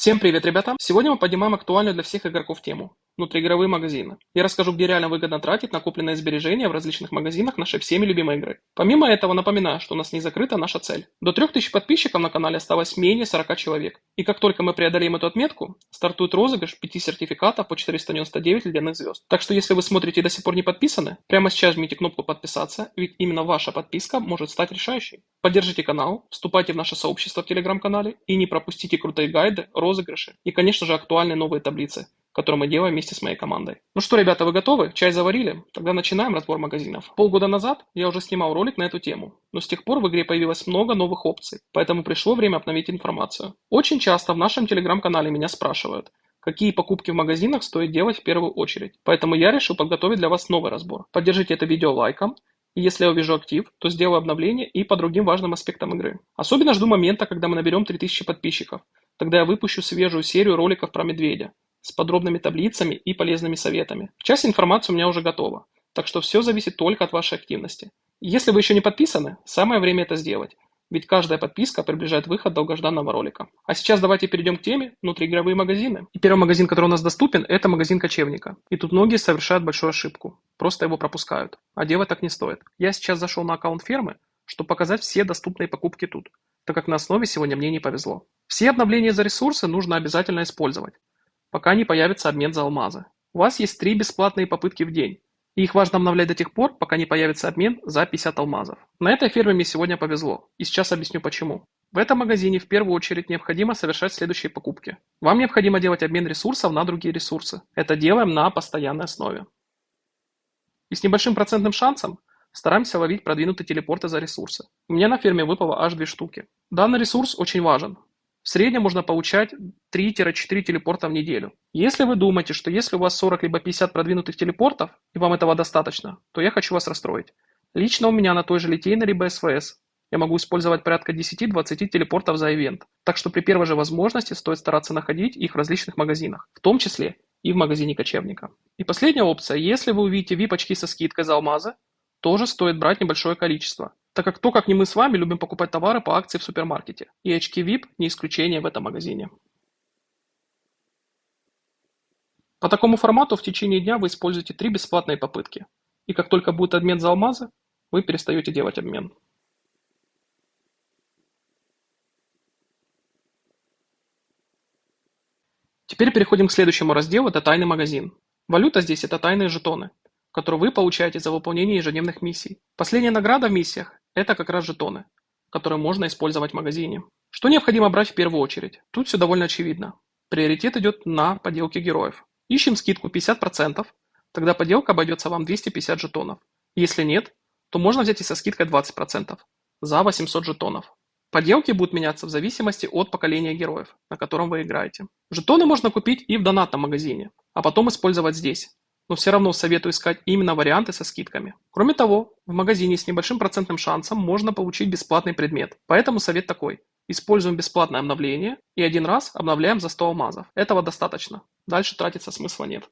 Всем привет, ребята! Сегодня мы поднимаем актуальную для всех игроков тему – внутриигровые магазины. Я расскажу, где реально выгодно тратить накопленные сбережения в различных магазинах нашей всеми любимой игры. Помимо этого, напоминаю, что у нас не закрыта наша цель. До 3000 подписчиков на канале осталось менее 40 человек. И как только мы преодолеем эту отметку, стартует розыгрыш 5 сертификатов по 499 ледяных звезд. Так что если вы смотрите и до сих пор не подписаны, прямо сейчас жмите кнопку подписаться, ведь именно ваша подписка может стать решающей. Поддержите канал, вступайте в наше сообщество в телеграм-канале и не пропустите крутые гайды, розыгрыши и, конечно же, актуальные новые таблицы, которые мы делаем вместе с моей командой. Ну что, ребята, вы готовы? Чай заварили? Тогда начинаем разбор магазинов. Полгода назад я уже снимал ролик на эту тему, но с тех пор в игре появилось много новых опций, поэтому пришло время обновить информацию. Очень часто в нашем телеграм-канале меня спрашивают, какие покупки в магазинах стоит делать в первую очередь, поэтому я решил подготовить для вас новый разбор. Поддержите это видео лайком, и если я увижу актив, то сделаю обновление и по другим важным аспектам игры. Особенно жду момента, когда мы наберем 3000 подписчиков. Тогда я выпущу свежую серию роликов про медведя с подробными таблицами и полезными советами. Часть информации у меня уже готова, так что все зависит только от вашей активности. Если вы еще не подписаны, самое время это сделать, ведь каждая подписка приближает выход долгожданного ролика. А сейчас давайте перейдем к теме внутриигровые магазины. И первый магазин, который у нас доступен, это магазин кочевника. И тут многие совершают большую ошибку, просто его пропускают. А делать так не стоит. Я сейчас зашел на аккаунт фермы, чтобы показать все доступные покупки тут, так как на основе сегодня мне не повезло. Все обновления за ресурсы нужно обязательно использовать, пока не появится обмен за алмазы. У вас есть 3 бесплатные попытки в день, и их важно обновлять до тех пор, пока не появится обмен за 50 алмазов. На этой ферме мне сегодня повезло, и сейчас объясню почему. В этом магазине в первую очередь необходимо совершать следующие покупки. Вам необходимо делать обмен ресурсов на другие ресурсы. Это делаем на постоянной основе. И с небольшим процентным шансом стараемся ловить продвинутые телепорты за ресурсы. У меня на ферме выпало аж 2 штуки. Данный ресурс очень важен. В среднем можно получать 3-4 телепорта в неделю. Если вы думаете, что если у вас 40 либо 50 продвинутых телепортов, и вам этого достаточно, то я хочу вас расстроить. Лично у меня на той же Литейной либо СВС я могу использовать порядка 10-20 телепортов за ивент. Так что при первой же возможности стоит стараться находить их в различных магазинах, в том числе и в магазине кочевника. И последняя опция, если вы увидите VIP-очки со скидкой за алмазы, тоже стоит брать небольшое количество, так как кто, как не мы с вами, любим покупать товары по акции в супермаркете. И очки VIP не исключение в этом магазине. По такому формату в течение дня вы используете 3 бесплатные попытки. И как только будет обмен за алмазы, вы перестаете делать обмен. Теперь переходим к следующему разделу, это тайный магазин. Валюта здесь это тайные жетоны, которые вы получаете за выполнение ежедневных миссий. Последняя награда в миссиях – это как раз жетоны, которые можно использовать в магазине. Что необходимо брать в первую очередь? Тут все довольно очевидно. Приоритет идет на поделки героев. Ищем скидку 50%, тогда поделка обойдется вам 250 жетонов. Если нет, то можно взять и со скидкой 20% за 800 жетонов. Поделки будут меняться в зависимости от поколения героев, на котором вы играете. Жетоны можно купить и в донатном магазине, а потом использовать здесь. Но все равно советую искать именно варианты со скидками. Кроме того, в магазине с небольшим процентным шансом можно получить бесплатный предмет. Поэтому совет такой. Используем бесплатное обновление и один раз обновляем за 100 алмазов. Этого достаточно. Дальше тратиться смысла нет.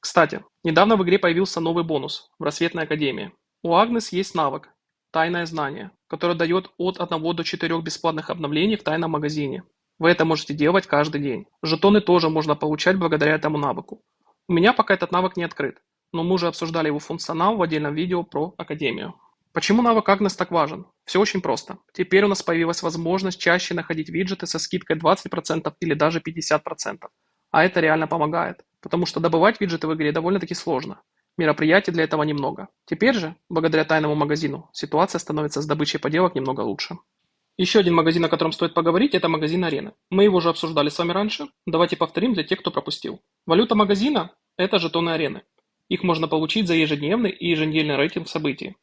Кстати, недавно в игре появился новый бонус в Рассветной Академии. У Агнес есть навык «Тайное знание», который дает от 1 до 4 бесплатных обновлений в тайном магазине. Вы это можете делать каждый день. Жетоны тоже можно получать благодаря этому навыку. У меня пока этот навык не открыт, но мы уже обсуждали его функционал в отдельном видео про Академию. Почему навык Агнес так важен? Все очень просто. Теперь у нас появилась возможность чаще находить виджеты со скидкой 20% или даже 50%. А это реально помогает, потому что добывать виджеты в игре довольно-таки сложно. Мероприятий для этого немного. Теперь же, благодаря тайному магазину, ситуация становится с добычей поделок немного лучше. Еще один магазин, о котором стоит поговорить, это магазин Арены. Мы его уже обсуждали с вами раньше. Давайте повторим для тех, кто пропустил. Валюта магазина – это жетоны Арены. Их можно получить за ежедневный и еженедельный рейтинг событий.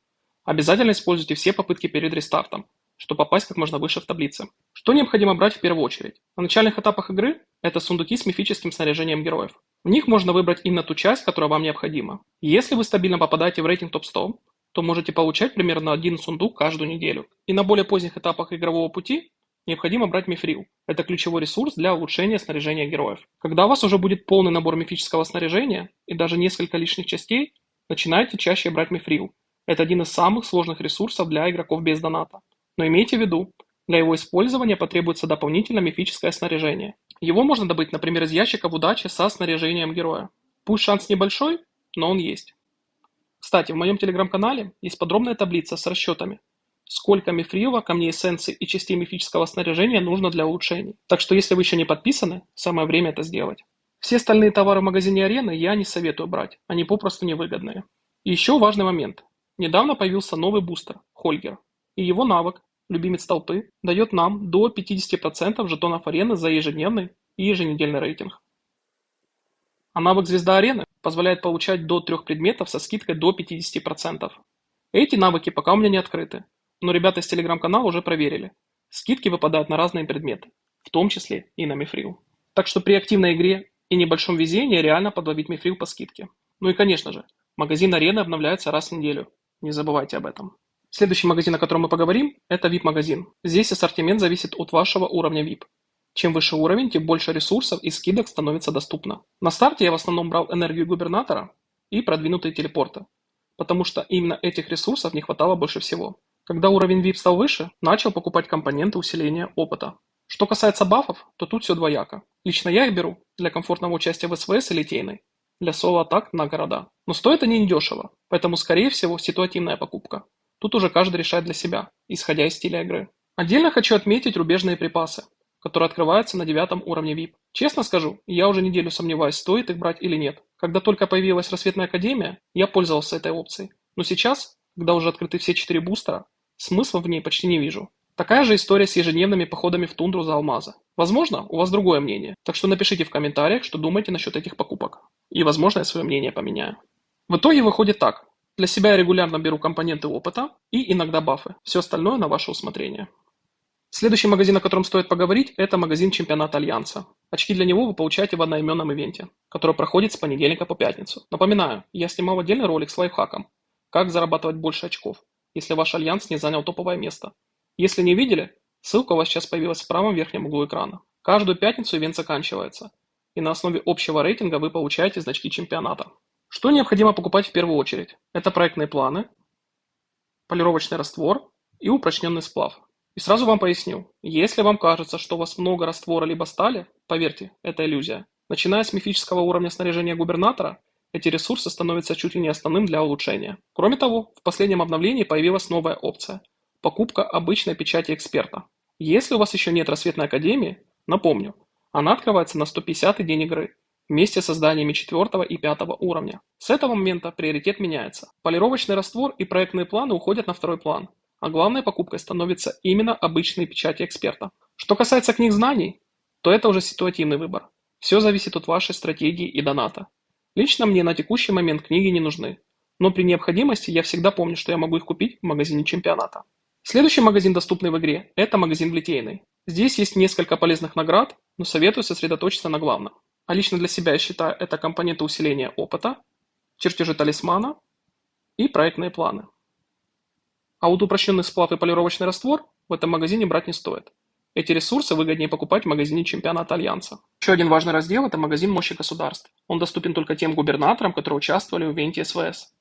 Обязательно используйте все попытки перед рестартом, чтобы попасть как можно выше в таблице. Что необходимо брать в первую очередь? На начальных этапах игры это сундуки с мифическим снаряжением героев. В них можно выбрать именно ту часть, которая вам необходима. Если вы стабильно попадаете в рейтинг топ-100, то можете получать примерно 1 сундук каждую неделю. И на более поздних этапах игрового пути необходимо брать мифрил. Это ключевой ресурс для улучшения снаряжения героев. Когда у вас уже будет полный набор мифического снаряжения и даже несколько лишних частей, начинайте чаще брать мифрил. Это один из самых сложных ресурсов для игроков без доната. Но имейте в виду, для его использования потребуется дополнительно мифическое снаряжение. Его можно добыть, например, из ящиков удачи со снаряжением героя. Пусть шанс небольшой, но он есть. Кстати, в моем телеграм-канале есть подробная таблица с расчетами, сколько мифрила, камней эссенций и частей мифического снаряжения нужно для улучшений. Так что если вы еще не подписаны, самое время это сделать. Все остальные товары в магазине арены я не советую брать, они попросту невыгодные. И еще важный момент. Недавно появился новый бустер, Хольгер, и его навык, любимец толпы, дает нам до 50% жетонов арены за ежедневный и еженедельный рейтинг. А навык Звезда Арены позволяет получать до 3 предметов со скидкой до 50%. Эти навыки пока у меня не открыты, но ребята из телеграм-канала уже проверили. Скидки выпадают на разные предметы, в том числе и на мифрил. Так что при активной игре и небольшом везении реально подловить мифрил по скидке. Ну и конечно же, магазин арены обновляется раз в неделю. Не забывайте об этом. Следующий магазин, о котором мы поговорим, это VIP-магазин. Здесь ассортимент зависит от вашего уровня VIP. Чем выше уровень, тем больше ресурсов и скидок становится доступно. На старте я в основном брал энергию губернатора и продвинутые телепорты, потому что именно этих ресурсов не хватало больше всего. Когда уровень VIP стал выше, начал покупать компоненты усиления опыта. Что касается бафов, то тут все двояко. Лично я их беру для комфортного участия в СВС и литейной, для соло-атак на города. Но стоят они недешево, поэтому скорее всего ситуативная покупка. Тут уже каждый решает для себя, исходя из стиля игры. Отдельно хочу отметить рубежные припасы, которые открываются на 9 уровне VIP. Честно скажу, я уже неделю сомневаюсь, стоит их брать или нет. Когда только появилась Рассветная Академия, я пользовался этой опцией. Но сейчас, когда уже открыты все 4 бустера, смысла в ней почти не вижу. Такая же история с ежедневными походами в тундру за алмазы. Возможно, у вас другое мнение, так что напишите в комментариях, что думаете насчет этих покупок. И возможно я свое мнение поменяю. В итоге выходит так. Для себя я регулярно беру компоненты опыта и иногда бафы. Все остальное на ваше усмотрение. Следующий магазин, о котором стоит поговорить, это магазин чемпионата Альянса. Очки для него вы получаете в одноименном ивенте, который проходит с понедельника по пятницу. Напоминаю, я снимал отдельный ролик с лайфхаком, как зарабатывать больше очков, если ваш Альянс не занял топовое место. Если не видели, ссылка у вас сейчас появилась в правом верхнем углу экрана. Каждую пятницу ивент заканчивается, и на основе общего рейтинга вы получаете значки чемпионата. Что необходимо покупать в первую очередь? Это проектные планы, полировочный раствор и упрочненный сплав. И сразу вам поясню, если вам кажется, что у вас много раствора либо стали, поверьте, это иллюзия. Начиная с мифического уровня снаряжения губернатора, эти ресурсы становятся чуть ли не основным для улучшения. Кроме того, в последнем обновлении появилась новая опция – покупка обычной печати эксперта. Если у вас еще нет Рассветной Академии, напомню, она открывается на 150-й день игры, вместе с созданиями 4 и 5 уровня. С этого момента приоритет меняется. Полировочный раствор и проектные планы уходят на второй план, а главной покупкой становится именно обычные печати эксперта. Что касается книг знаний, то это уже ситуативный выбор. Все зависит от вашей стратегии и доната. Лично мне на текущий момент книги не нужны, но при необходимости я всегда помню, что я могу их купить в магазине чемпионата. Следующий магазин, доступный в игре, это магазин в Литейной. Здесь есть несколько полезных наград, но советую сосредоточиться на главном. А лично для себя я считаю это компоненты усиления опыта, чертежи талисмана и проектные планы. А вот упрощенный сплав и полировочный раствор в этом магазине брать не стоит. Эти ресурсы выгоднее покупать в магазине чемпионата Альянса. Еще один важный раздел – это магазин мощи государств. Он доступен только тем губернаторам, которые участвовали в ивенте СВС.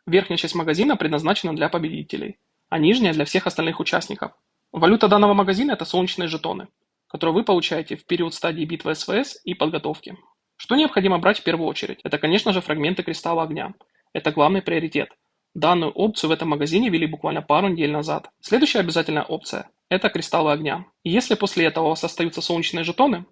Верхняя часть магазина предназначена для победителей, а нижняя – для всех остальных участников. Валюта данного магазина – это солнечные жетоны, которые вы получаете в период стадии битвы СВС и подготовки. Что необходимо брать в первую очередь? Это, конечно же, фрагменты кристалла огня. Это главный приоритет. Данную опцию в этом магазине ввели буквально пару недель назад. Следующая обязательная опция – это кристаллы огня. И если после этого у вас остаются солнечные жетоны,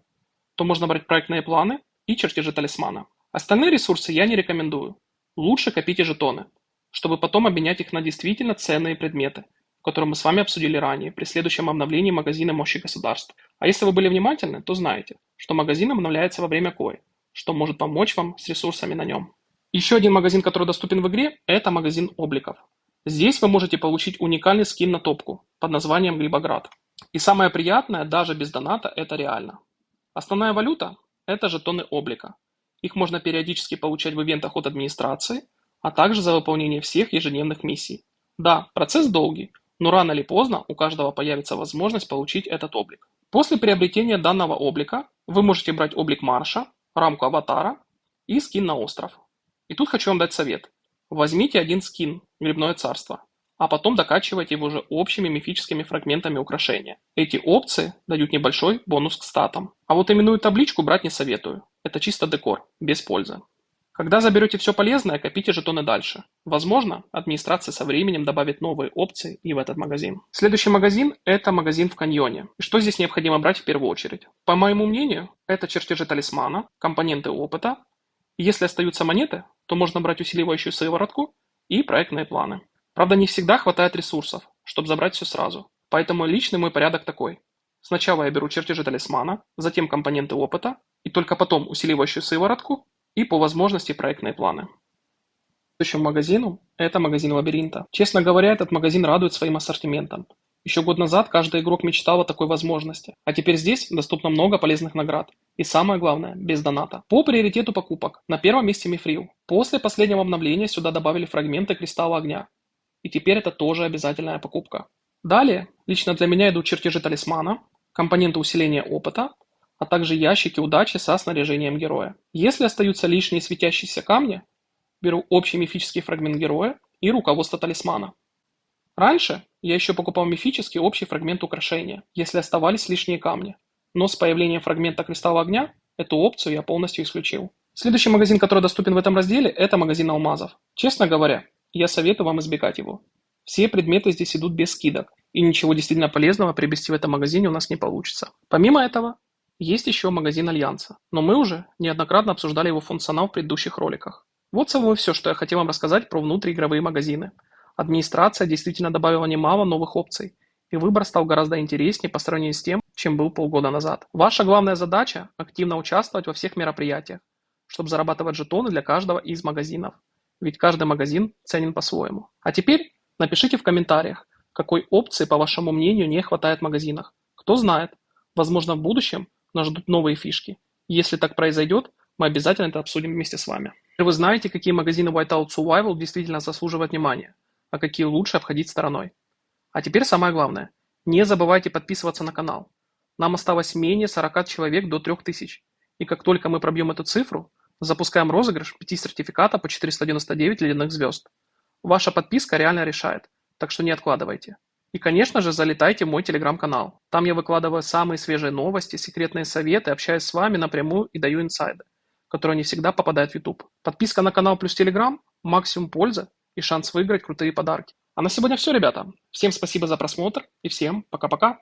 то можно брать проектные планы и чертежи талисмана. Остальные ресурсы я не рекомендую. Лучше копите жетоны, чтобы потом обменять их на действительно ценные предметы, которые мы с вами обсудили ранее при следующем обновлении магазина мощи государств. А если вы были внимательны, то знаете, что магазин обновляется во время КОИ, что может помочь вам с ресурсами на нем. Еще один магазин, который доступен в игре, это магазин обликов. Здесь вы можете получить уникальный скин на топку под названием Глибоград. И самое приятное, даже без доната, это реально. Основная валюта – это жетоны облика. Их можно периодически получать в ивентах от администрации, а также за выполнение всех ежедневных миссий. Да, процесс долгий, но рано или поздно у каждого появится возможность получить этот облик. После приобретения данного облика вы можете брать облик марша, рамку аватара и скин на остров. И тут хочу вам дать совет. Возьмите один скин «Грибное царство», а потом докачивайте его уже общими мифическими фрагментами украшения. Эти опции дают небольшой бонус к статам. А вот именную табличку брать не советую. Это чисто декор, без пользы. Когда заберете все полезное, копите жетоны дальше. Возможно, администрация со временем добавит новые опции и в этот магазин. Следующий магазин – это магазин в каньоне. И что здесь необходимо брать в первую очередь? По моему мнению, это чертежи талисмана, компоненты опыта. Если остаются монеты, то можно брать усиливающую сыворотку и проектные планы. Правда, не всегда хватает ресурсов, чтобы забрать все сразу. Поэтому личный мой порядок такой. Сначала я беру чертежи талисмана, затем компоненты опыта, и только потом усиливающую сыворотку и по возможности проектные планы. Следующим магазину – это магазин Лабиринта. Честно говоря, этот магазин радует своим ассортиментом. Еще год назад каждый игрок мечтал о такой возможности, а теперь здесь доступно много полезных наград. И самое главное – без доната. По приоритету покупок на первом месте Мифрил. После последнего обновления сюда добавили фрагменты Кристалла Огня. И теперь это тоже обязательная покупка. Далее, лично для меня идут чертежи талисмана, компоненты усиления опыта, а также ящики удачи со снаряжением героя. Если остаются лишние светящиеся камни, беру общий мифический фрагмент героя и руководство талисмана. Раньше я еще покупал мифический общий фрагмент украшения, если оставались лишние камни. Но с появлением фрагмента Кристалла Огня эту опцию я полностью исключил. Следующий магазин, который доступен в этом разделе, это магазин алмазов. Честно говоря, я советую вам избегать его. Все предметы здесь идут без скидок, и ничего действительно полезного приобрести в этом магазине у нас не получится. Помимо этого, есть еще магазин Альянса, но мы уже неоднократно обсуждали его функционал в предыдущих роликах. Вот собой все, что я хотел вам рассказать про внутриигровые магазины. Администрация действительно добавила немало новых опций, и выбор стал гораздо интереснее по сравнению с тем, чем был полгода назад. Ваша главная задача – активно участвовать во всех мероприятиях, чтобы зарабатывать жетоны для каждого из магазинов. Ведь каждый магазин ценен по-своему. А теперь напишите в комментариях, какой опции, по вашему мнению, не хватает в магазинах. Кто знает, возможно, в будущем нас ждут новые фишки. Если так произойдет, мы обязательно это обсудим вместе с вами. Вы знаете, какие магазины Whiteout Survival действительно заслуживают внимания, а какие лучше обходить стороной. А теперь самое главное. Не забывайте подписываться на канал. Нам осталось менее 40 человек до 3000. И как только мы пробьем эту цифру, запускаем розыгрыш 5 сертификата по 499 ледяных звезд. Ваша подписка реально решает, так что не откладывайте. И, конечно же, залетайте в мой телеграм-канал. Там я выкладываю самые свежие новости, секретные советы, общаюсь с вами напрямую и даю инсайды, которые не всегда попадают в YouTube. Подписка на канал плюс телеграм – максимум пользы и шанс выиграть крутые подарки. А на сегодня все, ребята. Всем спасибо за просмотр и всем пока-пока.